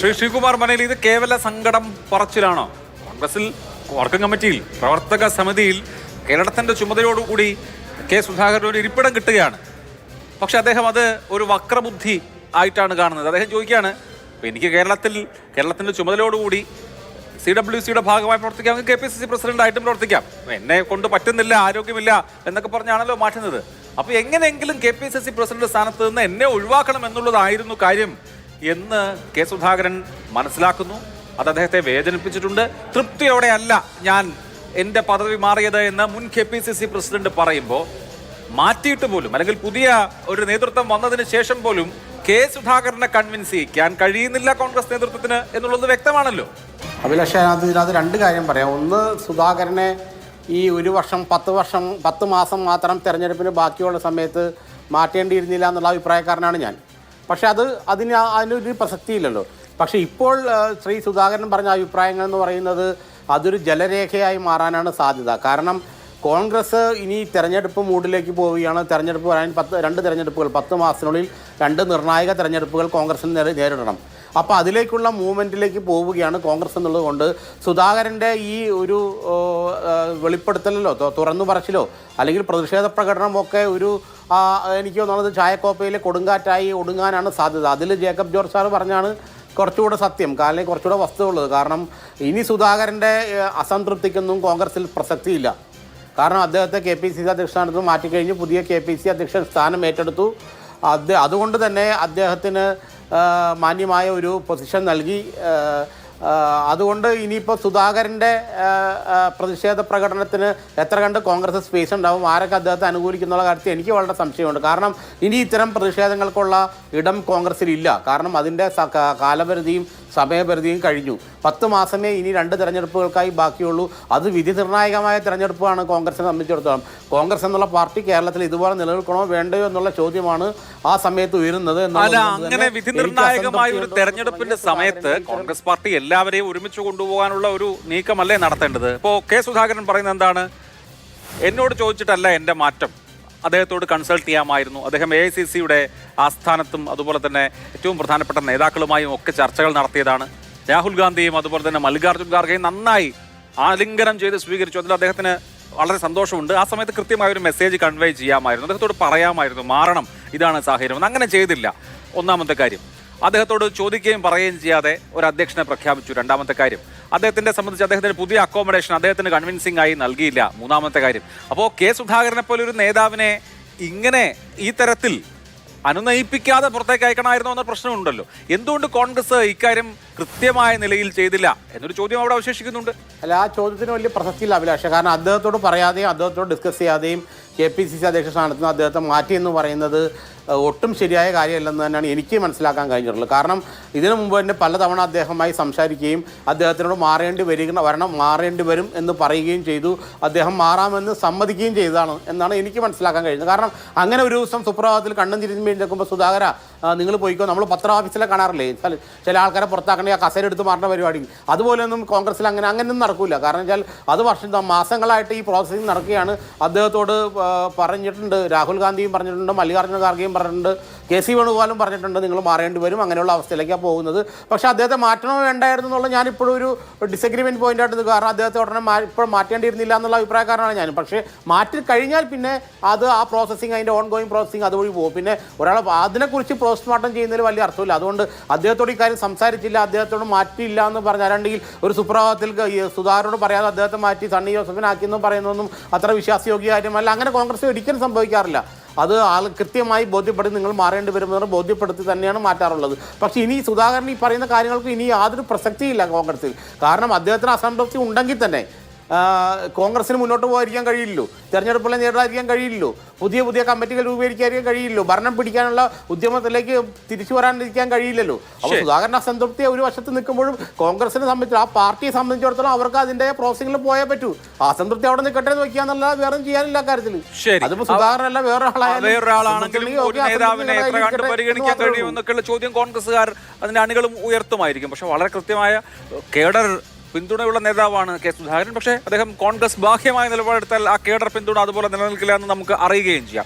ശ്രീകുമാർ മനയിൽ ഇത് കേവല സങ്കടം പറച്ചിലാണോ? കോൺഗ്രസിൽ വർക്കിംഗ് കമ്മിറ്റിയിൽ പ്രവർത്തക സമിതിയിൽ കേരളത്തിന്റെ ചുമതലയോടുകൂടി കെ സുധാകരൻ ഒരു ഇരിപ്പിടം കിട്ടുകയാണ്. പക്ഷെ അദ്ദേഹം അത് ഒരു വക്രബുദ്ധി ആയിട്ടാണ് കാണുന്നത്. അദ്ദേഹം ചോദിക്കുകയാണ്, എനിക്ക് കേരളത്തിന്റെ ചുമതലയോടുകൂടി CWCയുടെ ഭാഗമായി പ്രവർത്തിക്കാം, KPCC പ്രസിഡന്റായിട്ടും പ്രവർത്തിക്കാം, എന്നെ കൊണ്ട് പറ്റുന്നില്ല, ആരോഗ്യമില്ല എന്നൊക്കെ പറഞ്ഞാണല്ലോ മാറ്റുന്നത്. അപ്പോൾ എങ്ങനെയെങ്കിലും KPCC പ്രസിഡന്റ് സ്ഥാനത്ത് നിന്ന് എന്നെ ഒഴിവാക്കണം എന്നുള്ളതായിരുന്നു കാര്യം എന്ന് കെ സുധാകരൻ മനസ്സിലാക്കുന്നു. അത് അദ്ദേഹത്തെ വേദനിപ്പിച്ചിട്ടുണ്ട്. തൃപ്തിയോടെ അല്ല ഞാൻ എൻ്റെ പദവി മാറിയത് എന്ന് മുൻ KPCC പ്രസിഡന്റ് പറയുമ്പോൾ മാറ്റിയിട്ട് പോലും, അല്ലെങ്കിൽ പുതിയ ഒരു നേതൃത്വം വന്നതിന് ശേഷം പോലും കെ സുധാകരനെ കൺവിൻസ് ചെയ്യിക്കാൻ കഴിയുന്നില്ല കോൺഗ്രസ് നേതൃത്വത്തിന് എന്നുള്ളത് വ്യക്തമാണല്ലോ. അഭിലാഷ്, അതിനകത്ത് രണ്ട് കാര്യം പറയാം. ഒന്ന്, സുധാകരനെ ഈ 1 വർഷം 10 മാസം മാത്രം തെരഞ്ഞെടുപ്പിന് ബാക്കിയുള്ള സമയത്ത് മാറ്റേണ്ടിയിരുന്നില്ല എന്നുള്ള അഭിപ്രായക്കാരനാണ് ഞാൻ. പക്ഷെ അതിനൊരു പ്രസക്തിയില്ലല്ലോ. പക്ഷെ ഇപ്പോൾ ശ്രീ സുധാകരൻ പറഞ്ഞ അഭിപ്രായങ്ങൾ എന്ന് പറയുന്നത് അതൊരു ജലരേഖയായി മാറാനാണ് സാധ്യത. കാരണം കോൺഗ്രസ് ഇനി തെരഞ്ഞെടുപ്പ് മൂഡിലേക്ക് പോവുകയാണ്. തെരഞ്ഞെടുപ്പ് വരാൻ 2 തെരഞ്ഞെടുപ്പുകൾ 10 മാസത്തിനുള്ളിൽ 2 നിർണായക തെരഞ്ഞെടുപ്പുകൾ കോൺഗ്രസിന് നേരിടണം. അപ്പോൾ അതിലേക്കുള്ള മൂവ്മെൻറ്റിലേക്ക് പോവുകയാണ് കോൺഗ്രസ് എന്നുള്ളത് കൊണ്ട് സുധാകരൻ്റെ ഈ ഒരു വെളിപ്പെടുത്തലോ തുറന്നു പറച്ചിലോ അല്ലെങ്കിൽ പ്രതിഷേധ പ്രകടനമൊക്കെ ഒരു എനിക്ക് തോന്നുന്നത് ചായക്കോപ്പയിലെ കൊടുങ്കാറ്റായി ഒടുങ്ങാനാണ് സാധ്യത. അതിൽ ജേക്കബ് ജോർജ് സാർ പറഞ്ഞാണ് കുറച്ചുകൂടെ സത്യം, കാരണം കുറച്ചുകൂടെ വസ്തുതയുള്ളത്. കാരണം ഇനി സുധാകരൻ്റെ അസംതൃപ്തിക്കൊന്നും കോൺഗ്രസിൽ പ്രസക്തിയില്ല. കാരണം അദ്ദേഹത്തെ KPCC അധ്യക്ഷ സ്ഥാനത്ത് മാറ്റിക്കഴിഞ്ഞ് പുതിയ KPCC അധ്യക്ഷൻ സ്ഥാനം ഏറ്റെടുത്തു. അതുകൊണ്ട് തന്നെ അദ്ദേഹത്തിന് മാന്യമായ ഒരു പൊസിഷൻ നൽകി. അതുകൊണ്ട് ഇനിയിപ്പോൾ സുധാകരൻ്റെ പ്രതിഷേധ പ്രകടനത്തിന് എത്ര കണ്ട് കോൺഗ്രസ് സ്പേസ് ഉണ്ടാവും, ആരൊക്കെ അദ്ദേഹത്തെ അനുകൂലിക്കുന്നുള്ള കാര്യത്തിൽ എനിക്ക് വളരെ സംശയമുണ്ട്. കാരണം ഇനി ഇത്തരം പ്രതിഷേധങ്ങൾക്കുള്ള ഇടം കോൺഗ്രസിലില്ല. കാരണം അതിൻ്റെ കാലപരിധിയും സമയപരിധിയും കഴിഞ്ഞു. 10 മാസമേ ഇനി 2 തെരഞ്ഞെടുപ്പുകൾക്കായി ബാക്കിയുള്ളൂ. അത് വിധി നിർണായകമായ തെരഞ്ഞെടുപ്പാണ് കോൺഗ്രസിനെ സംബന്ധിച്ചിടത്തോളം. കോൺഗ്രസ് എന്നുള്ള പാർട്ടി കേരളത്തിൽ ഇതുപോലെ നിലനിൽക്കണോ വേണ്ടയോ എന്നുള്ള ചോദ്യമാണ് ആ സമയത്ത് ഉയരുന്നത്. അങ്ങനെ വിധി നിർണായകമായ ഒരു തെരഞ്ഞെടുപ്പിന്റെ സമയത്ത് കോൺഗ്രസ് പാർട്ടി എല്ലാവരെയും ഒരുമിച്ച് കൊണ്ടുപോകാനുള്ള ഒരു നീക്കമല്ലേ നടത്തേണ്ടത്? ഇപ്പോൾ കെ സുധാകരൻ പറയുന്നത് എന്താണ്? എന്നോട് ചോദിച്ചിട്ടല്ല എൻ്റെ മാറ്റം, അദ്ദേഹത്തോട് കൺസൾട്ട് ചെയ്യാമായിരുന്നു. അദ്ദേഹം AICCയുടെ ആസ്ഥാനത്തും അതുപോലെ തന്നെ ഏറ്റവും പ്രധാനപ്പെട്ട നേതാക്കളുമായും ഒക്കെ ചർച്ചകൾ നടത്തിയതാണ്. രാഹുൽ ഗാന്ധിയും അതുപോലെ തന്നെ മല്ലികാർജ്ജുൻ ഖാർഗെയും നന്നായി ആലിംഗനം ചെയ്ത് സ്വീകരിച്ചു. അതിൽ അദ്ദേഹത്തിന് വളരെ സന്തോഷമുണ്ട്. ആ സമയത്ത് കൃത്യമായ ഒരു മെസ്സേജ് കൺവേ ചെയ്യാമായിരുന്നു, അദ്ദേഹത്തോട് പറയാമായിരുന്നു മാറണം, ഇതാണ് സാഹചര്യം. അങ്ങനെ ചെയ്തില്ല. ഒന്നാമത്തെ കാര്യം. അദ്ദേഹത്തോട് ചോദിക്കുകയും പറയുകയും ചെയ്യാതെ ഒരു അധ്യക്ഷനെ പ്രഖ്യാപിച്ചു. രണ്ടാമത്തെ കാര്യം, അദ്ദേഹത്തിനെ സംബന്ധിച്ച് അദ്ദേഹത്തിന് പുതിയ അക്കോമഡേഷൻ അദ്ദേഹത്തിന് കൺവിൻസിംഗ് ആയി നൽകിയില്ല. മൂന്നാമത്തെ കാര്യം. അപ്പോൾ കെ സുധാകരനെ പോലെ ഒരു നേതാവിനെ ഇങ്ങനെ ഈ തരത്തിൽ അനുനയിപ്പിക്കാതെ പുറത്തേക്ക് അയക്കണമായിരുന്നോ എന്ന പ്രശ്നമുണ്ടല്ലോ. എന്തുകൊണ്ട് കോൺഗ്രസ് ഇക്കാര്യം കൃത്യമായ നിലയിൽ ചെയ്തില്ല എന്നൊരു ചോദ്യം അവിടെ അവശേഷിക്കുന്നുണ്ട്. അല്ല, ആ ചോദ്യത്തിന് വലിയ പ്രസക്തിയില്ല അഭിലാഷ. കാരണം അദ്ദേഹത്തോട് പറയാതെയും അദ്ദേഹത്തോട് ഡിസ്കസ് ചെയ്യാതെയും KPCC അധ്യക്ഷ സ്ഥാനത്ത് നിന്ന് അദ്ദേഹത്തെ മാറ്റി എന്ന് പറയുന്നത് ഒട്ടും ശരിയായ കാര്യമല്ലെന്ന് തന്നെയാണ് എനിക്ക് മനസ്സിലാക്കാൻ കഴിഞ്ഞിട്ടുള്ളത്. കാരണം ഇതിനു മുമ്പ് തന്നെ പലതവണ അദ്ദേഹവുമായി സംസാരിക്കുകയും അദ്ദേഹത്തിനോട് മാറേണ്ടി വരും എന്ന് പറയുകയും ചെയ്തു. അദ്ദേഹം മാറാമെന്ന് സമ്മതിക്കുകയും ചെയ്തതാണ് എന്നാണ് എനിക്ക് മനസ്സിലാക്കാൻ കഴിയുന്നത്. കാരണം അങ്ങനെ ഒരു ദിവസം സുപ്രഭാതത്തിൽ കണ്ണും തിരിഞ്ഞ് നിൽക്കുമ്പോൾ സുധാകര നിങ്ങൾ പോയിക്കോ, നമ്മൾ പത്ര കാണാറില്ലേ ചില ആൾക്കാരെ പുറത്താക്കണേ ആ കസേര എടുത്ത് മാറുന്ന പരിപാടി, അതുപോലെയൊന്നും കോൺഗ്രസിൽ അങ്ങനെയൊന്നും നടക്കില്ല. കാരണം വെച്ചാൽ അത് മാസങ്ങളായിട്ട് ഈ പ്രോസസ്സിങ് നടക്കുകയാണ്. അദ്ദേഹത്തോട് പറഞ്ഞിട്ടുണ്ട്, രാഹുൽ ഗാന്ധിയും പറഞ്ഞിട്ടുണ്ട്, മല്ലികാർജ്ജുന ഖാർഗെയും പറഞ്ഞിട്ടുണ്ട്, KC വേണുഗോപാലും പറഞ്ഞിട്ടുണ്ട് നിങ്ങൾ മാറേണ്ടി വരും, അങ്ങനെയുള്ള അവസ്ഥയിലേക്കാണ് പോകുന്നത്. പക്ഷേ അദ്ദേഹത്തെ മാറ്റണോ വേണ്ടായിരുന്നു എന്നുള്ള ഞാനിപ്പോഴും ഒരു ഡിസഗ്രിമെൻറ്റ് പോയിൻ്റായിട്ട് നിൽക്കുക. കാരണം അദ്ദേഹത്തെ ഉടനെ ഇപ്പോൾ മാറ്റേണ്ടിയിരുന്നില്ല എന്നുള്ള അഭിപ്രായക്കാരനാണ് ഞാൻ. പക്ഷേ മാറ്റി കഴിഞ്ഞാൽ പിന്നെ അത് ആ പ്രോസസ്സിങ്, അതിൻ്റെ ഓൺ ഗോയിങ് പ്രോസസ്സിങ് അതുവഴി പോകും. പിന്നെ ഒരാൾ അതിനെക്കുറിച്ച് പോസ്റ്റ്മോർട്ടം ചെയ്യുന്നതിൽ വലിയ അർത്ഥമില്ല. അതുകൊണ്ട് അദ്ദേഹത്തോട് ഇക്കാര്യം സംസാരിച്ചില്ല, അദ്ദേഹത്തോട് മാറ്റിയില്ല എന്ന് പറഞ്ഞാലുണ്ടെങ്കിൽ ഒരു സുപ്രഭാതത്തിൽ സുധാകരനോട് പറയാതെ അദ്ദേഹത്തെ മാറ്റി സണ്ണി ജോസഫിനാക്കിയെന്ന് പറയുന്നതൊന്നും അത്ര വിശ്വാസയോഗ്യ കാര്യമല്ല. അങ്ങനെ കോൺഗ്രസ് ഒരിക്കലും സംഭവിക്കാറില്ല. അത് കൃത്യമായി ബോധ്യപ്പെടുത്തി നിങ്ങൾ മാറേണ്ടി വരുമെന്ന് ബോധ്യപ്പെടുത്തി തന്നെയാണ് മാറ്റാറുള്ളത്. പക്ഷേ ഇനി സുധാകരൻ ഈ പറയുന്ന കാര്യങ്ങൾക്ക് ഇനി യാതൊരു പ്രസക്തിയില്ല കോൺഗ്രസിൽ. കാരണം അദ്ദേഹത്തിന് അസംതൃപ്തി ഉണ്ടെങ്കിൽ തന്നെ കോൺഗ്രസിന് മുന്നോട്ട് പോകാതിരിക്കാൻ കഴിയില്ലല്ലോ, തെരഞ്ഞെടുപ്പുകളെ നേരിടാതിരിക്കാൻ കഴിയില്ലല്ലോ, പുതിയ കമ്മിറ്റികൾ രൂപീകരിക്കാൻ കഴിയില്ലല്ലോ, ഭരണം പിടിക്കാനുള്ള ഉദ്യമത്തിലേക്ക് തിരിച്ചു വരാനിരിക്കാൻ കഴിയില്ലല്ലോ. അപ്പോൾ സുധാകരൻ അസംതൃപ്തി ഒരു വശത്ത് നിൽക്കുമ്പോഴും കോൺഗ്രസിനെ സംബന്ധിച്ച് ആ പാർട്ടിയെ സംബന്ധിച്ചിടത്തോളം അവർക്ക് അതിൻ്റെ പ്രോസസ്സിങ്ങിൽ പോയേ പറ്റൂ. അസംതൃപ്തി അവിടെ നിൽക്കട്ടെ എന്ന് വെക്കാന്നുള്ള വേറെ ചെയ്യാനില്ല കാര്യത്തിൽ. അതിപ്പോൾ സുധാകരനല്ല വേറൊരാളാണെങ്കിലും പരിഗണിക്കാൻ കഴിയുമെന്നൊക്കെയുള്ള ചോദ്യം കോൺഗ്രസ്സുകാർ അതിന്റെ അണികളും ഉയർത്തുമായിരിക്കും. പക്ഷെ വളരെ കൃത്യമായ കേഡർ പിന്തുണയുള്ള നേതാവാണ് കെ സുധാകരൻ. പക്ഷേ അദ്ദേഹം കോൺഗ്രസ് ബാഹ്യമായ നിലപാടെടുത്താൽ ആ കേഡർ പിന്തുണ അതുപോലെ നിലനിൽക്കില്ല എന്ന് നമുക്ക് അറിയുകയും ചെയ്യാം.